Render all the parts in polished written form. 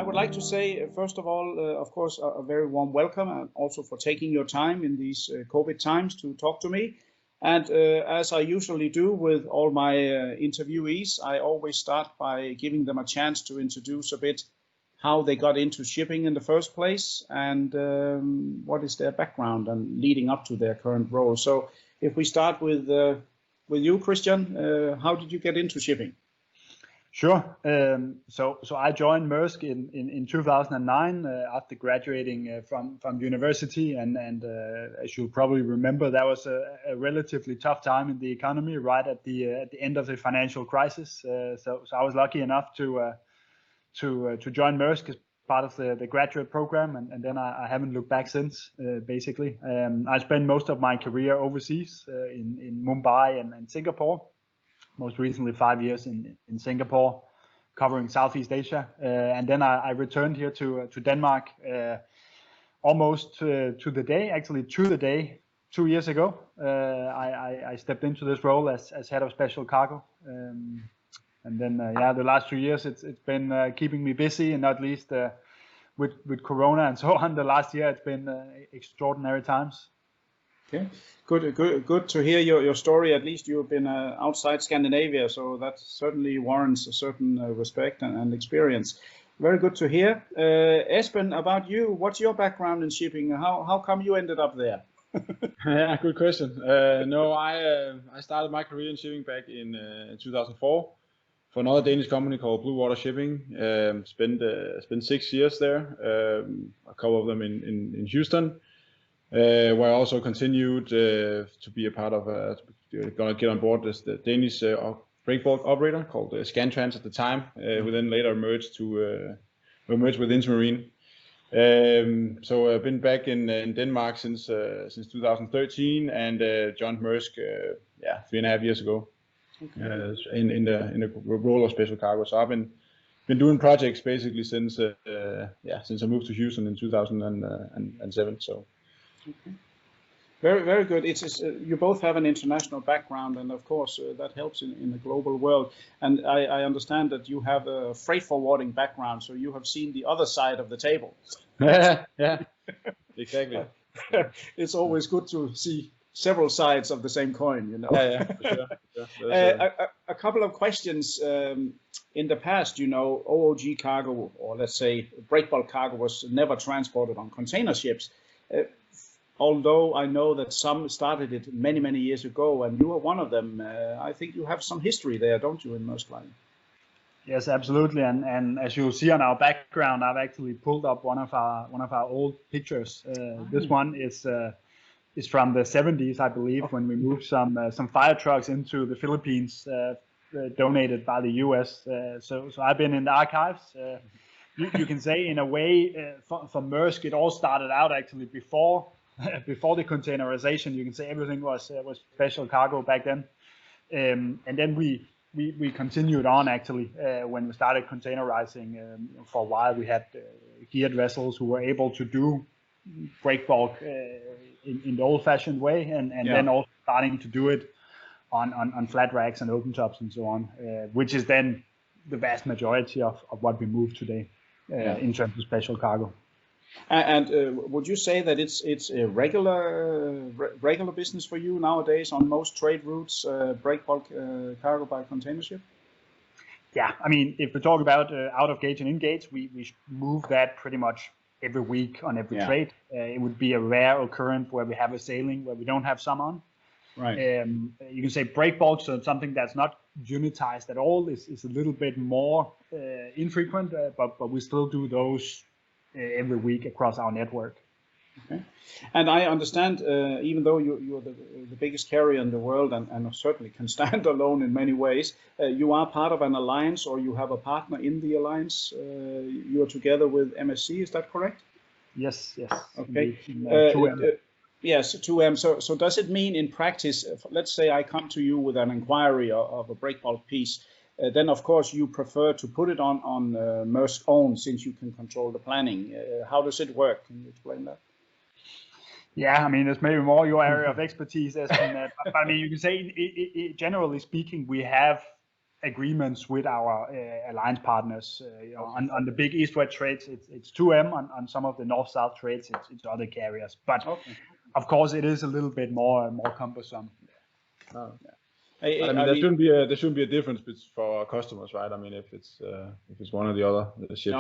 would like to say, first of all, of course, a very warm welcome, and also for taking your time in these COVID times to talk to me. And as I usually do with all my interviewees, I always start by giving them a chance to introduce a bit how they got into shipping in the first place, and what is their background and leading up to their current role. So if we start with you, Kristian, how did you get into shipping? Sure. So I joined Maersk in 2009 after graduating from university, and as you probably remember, that was a relatively tough time in the economy right at the end of the financial crisis. So I was lucky enough to join Maersk as part of the graduate program, and then I haven't looked back since. Basically, I spent most of my career overseas in Mumbai and Singapore. Most recently 5 years in Singapore, covering Southeast Asia, and then I returned here to Denmark almost to the day, actually to the day, 2 years ago. I stepped into this role as head of special cargo, and then the last 2 years it's been keeping me busy, and not least with Corona and so on. The last year it's been extraordinary times. Okay, good to hear your story. At least you've been outside Scandinavia, so that certainly warrants a certain respect and experience. Very good to hear. Esben, about you, what's your background in shipping? How come you ended up there? Yeah, good question. No, I started my career in shipping back in 2004 for another Danish company called Blue Water Shipping. Spent 6 years there, a couple of them in Houston. Where I also continued to be a part of, gonna get on board as the Danish breakbulk operator called Scantrans at the time, who then later merged with Intermarine. So I've been back in Denmark since 2013, and joined Maersk 3.5 years ago. Okay. In the role of special cargo. So I've been doing projects basically since I moved to Houston in 2007. So. Okay. Very good. It's you both have an international background, and of course that helps in the global world. And I understand that you have a freight forwarding background, so you have seen the other side of the table. Yeah, exactly. It's always good to see several sides of the same coin, you know. Yeah, for sure. A couple of questions. In the past, you know, OOG cargo, or let's say breakbulk cargo, was never transported on container ships. Although I know that some started it many years ago, and you are one of them. I think you have some history there, don't you, in Maersk Line? Yes, absolutely. And as you'll see on our background, I've actually pulled up one of our old pictures. This one is from the 70s, I believe, when we moved some fire trucks into the Philippines, donated by the US. So I've been in the archives. You can say, in a way, for Maersk, it all started out actually before the containerization. You can say everything was special cargo back then, and then we continued on actually when we started containerizing. For a while, we had geared vessels who were able to do breakbulk in the old-fashioned way, and then also starting to do it on flat racks and open tops and so on, which is then the vast majority of what we move today in terms of special cargo. And would you say that it's a regular business for you nowadays on most trade routes, breakbulk cargo by container ship? Yeah, I mean, if we talk about out of gauge and in gauge, we move that pretty much every week on every trade. It would be a rare occurrence where we have a sailing where we don't have some on. Right. You can say breakbulk, so something that's not unitized at all is a little bit more infrequent, but we still do those every week across our network. Okay. And I understand, even though you're the biggest carrier in the world and certainly can stand alone in many ways, you are part of an alliance, or you have a partner in the alliance. You're together with MSC, is that correct? Yes. Okay. 2M. Yes, 2M. So does it mean in practice, let's say I come to you with an inquiry of a breakbulk piece, then of course you prefer to put it on Maersk's own, since you can control the planning. How does it work? Can you explain that? Yeah, I mean, it's maybe more your area of expertise, Esben. But I mean, you can say, generally speaking, we have agreements with our alliance partners. On the big east-west trades, it's 2M. On some of the north-south trades, it's other carriers. But of course, it is a little bit more cumbersome. I mean, there shouldn't be a difference for our customers, right? I mean, if it's one or the other, the ships.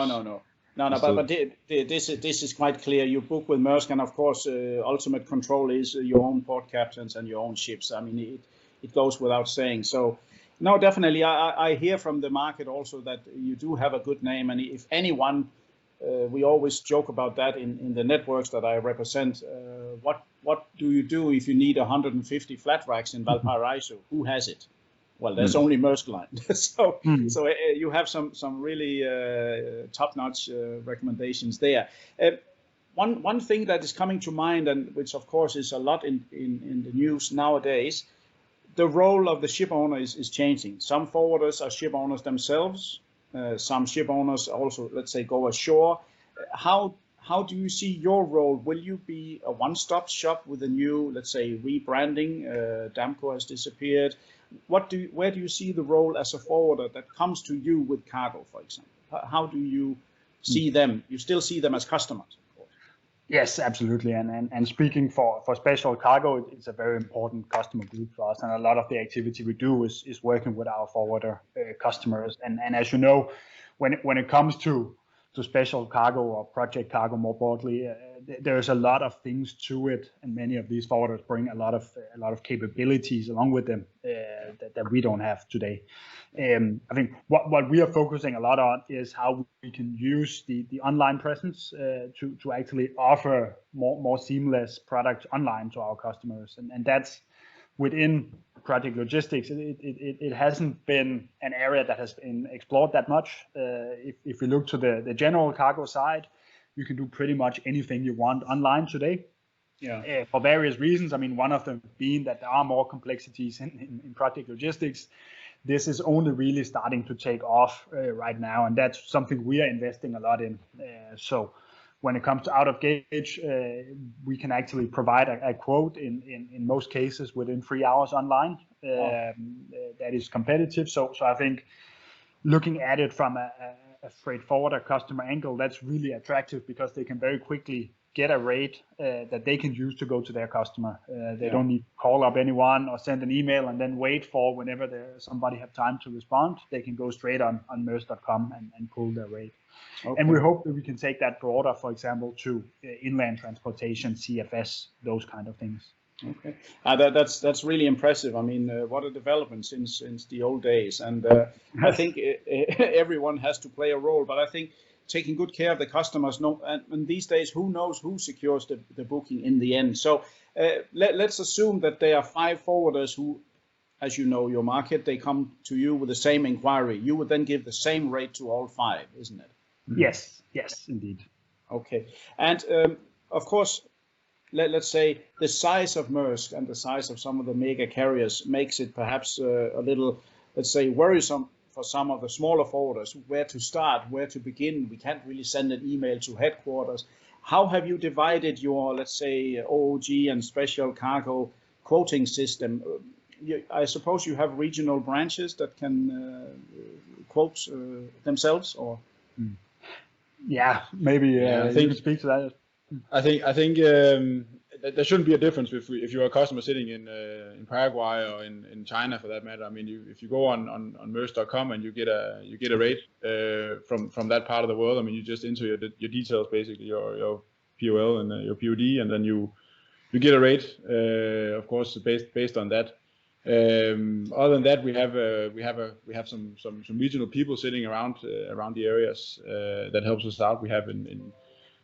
No. But this is quite clear. You book with Maersk, and of course, ultimate control is your own port captains and your own ships. I mean, it goes without saying. So, no, definitely, I hear from the market also that you do have a good name, and if anyone, we always joke about that in the networks that I represent. What do you do if you need 150 flat racks in Valparaiso? Who has it? Well, there's only Maersk Line. So you have some really top-notch recommendations there. One thing that is coming to mind, and which of course is a lot in the news nowadays, the role of the ship owner is changing. Some forwarders are ship owners themselves. Some ship owners also, let's say, go ashore. How do you see your role? Will you be a one-stop shop with a new, let's say, rebranding? Damco has disappeared. Where do you see the role as a forwarder that comes to you with cargo, for example? How do you see them? You still see them as customers, of course. Yes, absolutely. And speaking for special cargo, it's a very important customer group for us. And a lot of the activity we do is working with our forwarder customers. And as you know, when it comes to special cargo or project cargo more broadly, there's a lot of things to it, and many of these forwarders bring a lot of capabilities along with them that we don't have today. I think what we are focusing a lot on is how we can use the online presence to actually offer more seamless products online to our customers, and that's within project logistics. It hasn't been an area that has been explored that much. If we look to the general cargo side, you can do pretty much anything you want online today. For various reasons. I mean, one of them being that there are more complexities in project logistics. This is only really starting to take off right now, and that's something we are investing a lot in. So when it comes to out of gauge, we can actually provide a quote in most cases within 3 hours online. That is competitive. So I think looking at it from a freight forwarder customer angle, that's really attractive because they can very quickly get a rate that they can use to go to their customer. They don't need to call up anyone or send an email and then wait for whenever somebody have time to respond. They can go straight on Maersk.com and pull their rate. And we hope that we can take that broader, for example, to inland transportation, CFS, those kind of things. Okay, that's really impressive. I mean, what a development since the old days, and I think everyone has to play a role. But I think taking good care of the customers, and these days, who knows who secures the booking in the end? So let's assume that there are 5 forwarders who, as you know your market, they come to you with the same inquiry. You would then give the same rate to all 5, isn't it? Yes, indeed. Okay, and of course, let's say the size of Maersk and the size of some of the mega carriers makes it perhaps a little, let's say, worrisome for some of the smaller forwarders, where to start, where to begin. We can't really send an email to headquarters. How have you divided your, let's say, OOG and special cargo quoting system? I suppose you have regional branches that can quote themselves, or? Yeah, maybe I think you can speak to that. I think there shouldn't be a difference if you're a customer sitting in Paraguay or in China, for that matter. I mean, if you go on Maersk.com and you get a rate from that part of the world, I mean, you just enter your details, basically your POL and your POD, and then you get a rate, of course, based on that. Other than that, we have some regional people sitting around the areas that helps us out. We have in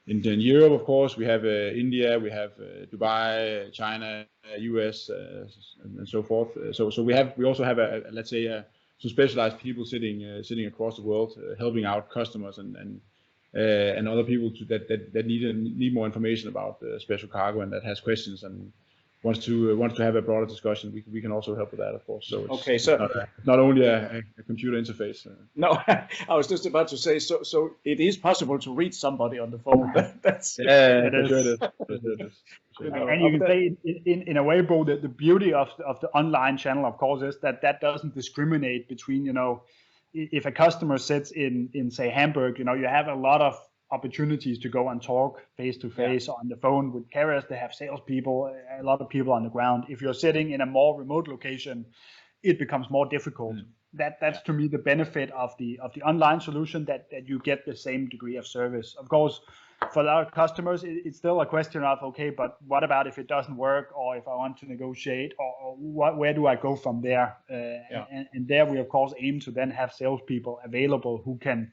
Europe, of course, we have India, we have Dubai, China, US, and so forth. So we also have let's say some specialized people sitting across the world, helping out customers and other people that need more information about special cargo and that has questions, wants to have a broader discussion, we can also help with that, of course. So it's, okay, so not only a computer interface. No, I was just about to say, so it is possible to reach somebody on the phone. That's it is. And you can say, in a way, Bo, the beauty of the online channel, of course, is that doesn't discriminate between, if a customer sits in say Hamburg, you have a lot of opportunities to go and talk face to face on the phone with carriers. They have salespeople, a lot of people on the ground. If you're sitting in a more remote location, it becomes more difficult. That's to me the benefit of the online solution, that you get the same degree of service. Of course, for our customers, it's still a question of, okay, but what about if it doesn't work, or if I want to negotiate, or where do I go from there? And there we of course aim to then have salespeople available who can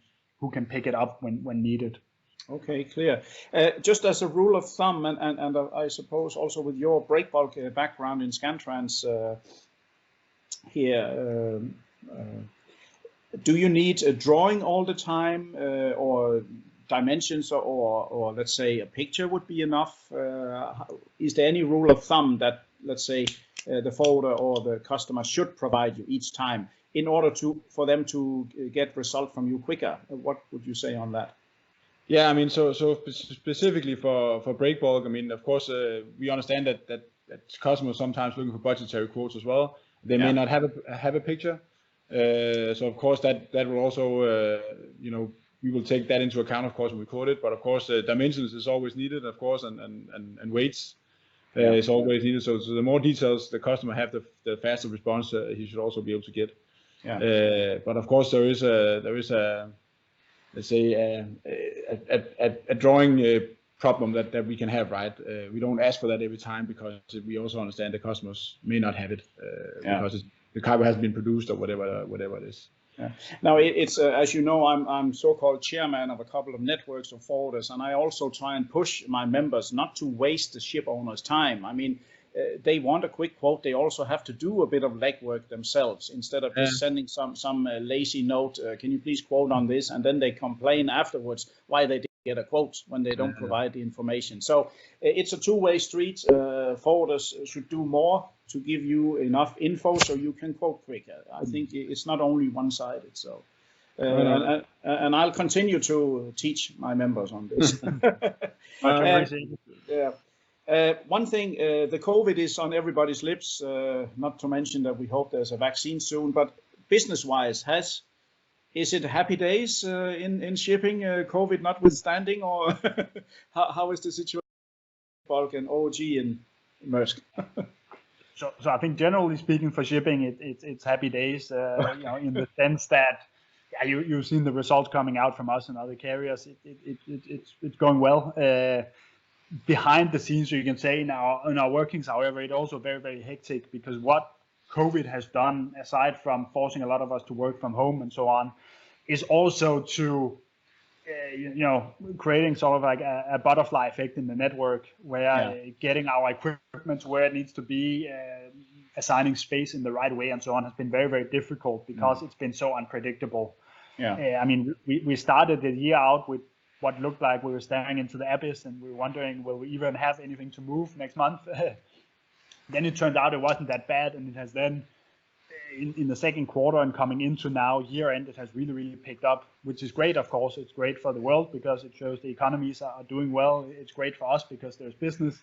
pick it up when needed. Okay, clear. Just as a rule of thumb, and I suppose also with your breakbulk background in Scantrans here, do you need a drawing all the time, or dimensions, or let's say a picture would be enough? Is there any rule of thumb that, let's say, the forwarder or the customer should provide you each time in order for them to get result from you quicker? What would you say on that? Yeah, I mean, so specifically for breakbulk, I mean, of course, we understand that customers sometimes looking for budgetary quotes as well. They may not have a picture, so of course that will also we will take that into account, of course, when we quote it. But of course, dimensions is always needed, of course, and weights is always needed. So the more details the customer have, the faster response he should also be able to get. But of course, there is a let's say a drawing problem that we can have, right? We don't ask for that every time, because we also understand the customers may not have it because the cargo hasn't been produced or whatever it is. Now it's as you know, I'm so-called chairman of a couple of networks of forwarders, and I also try and push my members not to waste the ship owner's time. I mean, they want a quick quote. They also have to do a bit of legwork themselves, instead of just sending some lazy note. Can you please quote on this? And then they complain afterwards why they didn't get a quote when they don't provide the information. So it's a two-way street. Forwarders should do more to give you enough info so you can quote quicker. I think it's not only one-sided. So, and I'll continue to teach my members on this. One thing, the COVID is on everybody's lips, not to mention that we hope there's a vaccine soon, but business-wise, is it happy days in shipping, COVID notwithstanding, or how is the situation in bulk and OG in Maersk? So I think generally speaking for shipping, it's happy days, in the sense that you've seen the results coming out from us and other carriers. It's going well. Behind the scenes, you can say, in our workings, however, it's also very, very hectic, because what COVID has done, aside from forcing a lot of us to work from home and so on, is also to creating sort of like a butterfly effect in the network, where getting our equipment to where it needs to be, assigning space in the right way and so on, has been very, very difficult, because it's been so unpredictable. I mean, we started the year out with what looked like we were staring into the abyss, and we were wondering, will we even have anything to move next month? Then it turned out it wasn't that bad, and it has then, in the second quarter and coming into now year end, it has really, really picked up, which is great. Of course, it's great for the world because it shows the economies are doing well. It's great for us because there's business,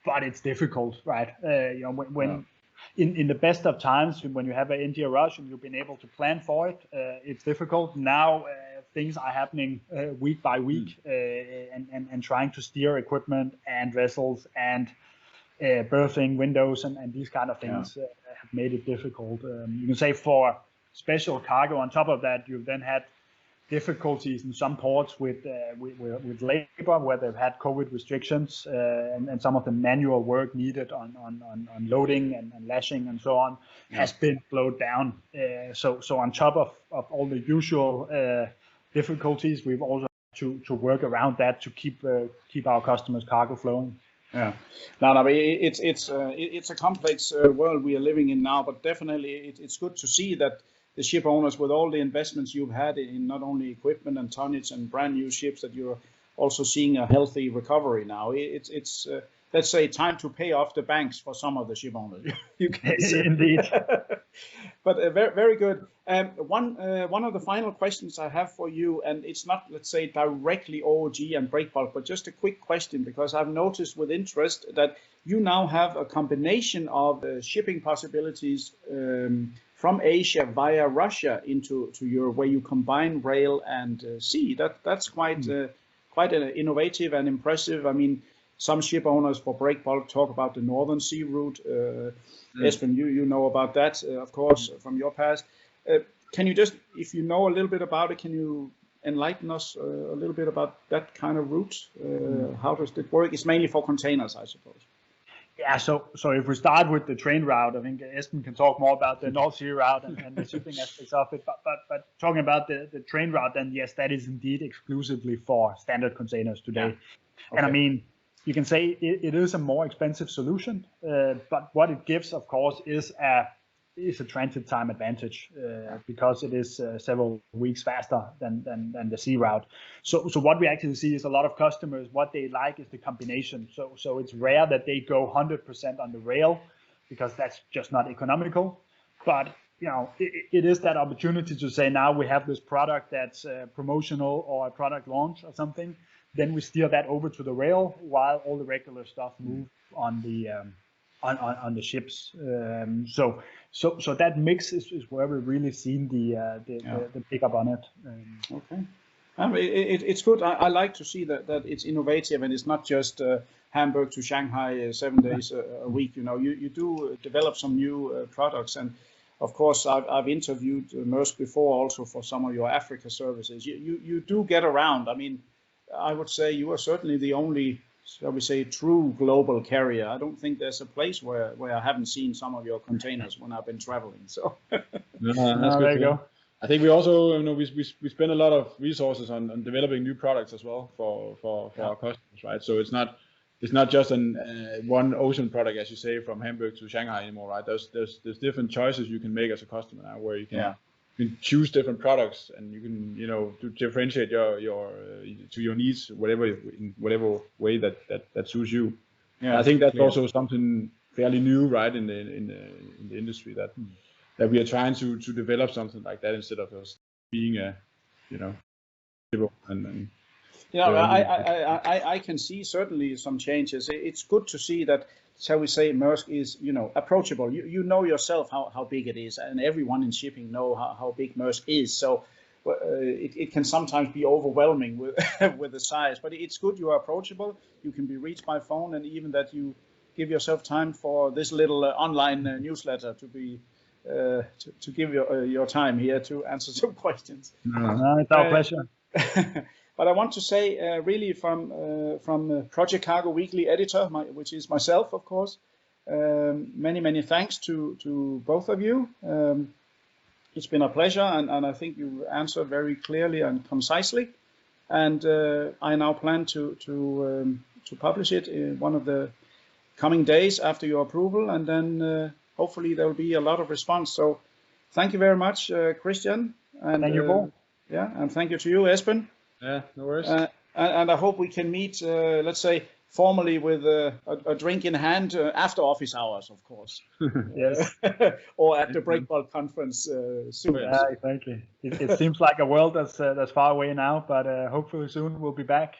but it's difficult, right? When in the best of times, when you have an India rush and you've been able to plan for it, it's difficult. Now things are happening week by week, and trying to steer equipment and vessels and berthing windows and these kind of things have made it difficult. You can say for special cargo, on top of that, you've then had difficulties in some ports with labor, where they've had COVID restrictions, and some of the manual work needed on loading and lashing and so on has been slowed down. So on top of all the usual difficulties, we've also had to work around that to keep our customers' cargo flowing. No, it's a complex world we are living in now, but definitely it's good to see that the ship owners, with all the investments you've had in not only equipment and tonnage and brand new ships, that you're also seeing a healthy recovery now. It's let's say, time to pay off the banks for some of the ship owners. You can say. Indeed. But very, very good. One of the final questions I have for you, and it's not, let's say, directly OOG and breakbulk, but just a quick question, because I've noticed with interest that you now have a combination of shipping possibilities from Asia via Russia into Europe, where you combine rail and sea. That's quite innovative and impressive. I mean, some ship owners for breakbulk talk about the Northern Sea route. Esben, you know about that, of course, from your past. Can you just, if you know a little bit about it, can you enlighten us a little bit about that kind of route? How does it work? It's mainly for containers, I suppose. Yeah, so if we start with the train route, I think Esben can talk more about the North Sea route and the shipping aspects of it. But talking about the train route, then yes, that is indeed exclusively for standard containers today. Yeah. Okay. And I mean, you can say it is a more expensive solution, but what it gives, of course, is a transit time advantage because it is several weeks faster than the sea route. So what we actually see is a lot of customers, what they like is the combination. So it's rare that they go 100% on the rail because that's just not economical. But you know, it is that opportunity to say, now we have this product that's promotional or a product launch or something. Then we steer that over to the rail while all the regular stuff move on the on the ships. So that mix is where we've really seen the pickup on it. Okay, it's good. I like to see that it's innovative and it's not just Hamburg to Shanghai 7 days a week. You know, you do develop some new products, and of course I've interviewed Maersk before also for some of your Africa services. You do get around. I mean, I would say you are certainly the only, shall we say, true global carrier. I don't think there's a place where I haven't seen some of your containers when I've been traveling. So that's good. There you go. I think we also, you know, we spend a lot of resources on developing new products as well for our customers, right? So it's not just one ocean product, as you say, from Hamburg to Shanghai anymore, right? There's different choices you can make as a customer now, where you can choose different products, and you can, you know, to differentiate your to your needs, in whatever way that suits you. Yeah, I think that's also something fairly new, right, in the industry, that we are trying to develop something like that instead of just being a, you know, and I can see certainly some changes. It's good to see that, shall we say, Maersk is, you know, approachable. You know yourself how big it is, and everyone in shipping know how big Maersk is. So it can sometimes be overwhelming with with the size, but it's good you are approachable. You can be reached by phone, and even that you give yourself time for this little online newsletter to be to give your time here to answer some questions. No, it's our pleasure. But I want to say, really, from Project Cargo Weekly editor, which is myself, of course, many thanks to both of you. It's been a pleasure, and I think you answered very clearly and concisely. And I now plan to publish it in one of the coming days after your approval, and then hopefully there will be a lot of response. So thank you very much, Kristian. And thank you, Paul. Yeah, and thank you to you, Esben. Yeah, no worries. And I hope we can meet, let's say, formally with a drink in hand after office hours, of course. Yes. Or at the breakbulk conference soon. Yeah, exactly. It seems like a world that's far away now, but hopefully soon we'll be back.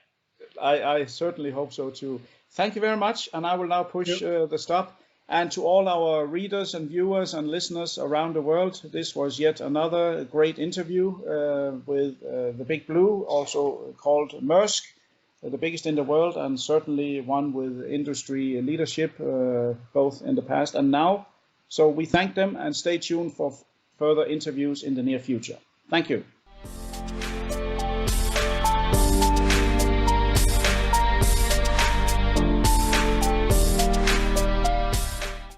I certainly hope so too. Thank you very much, and I will now push the stop. And to all our readers and viewers and listeners around the world, this was yet another great interview with the Big Blue, also called Maersk, the biggest in the world, and certainly one with industry leadership, both in the past and now. So we thank them, and stay tuned for further interviews in the near future. Thank you.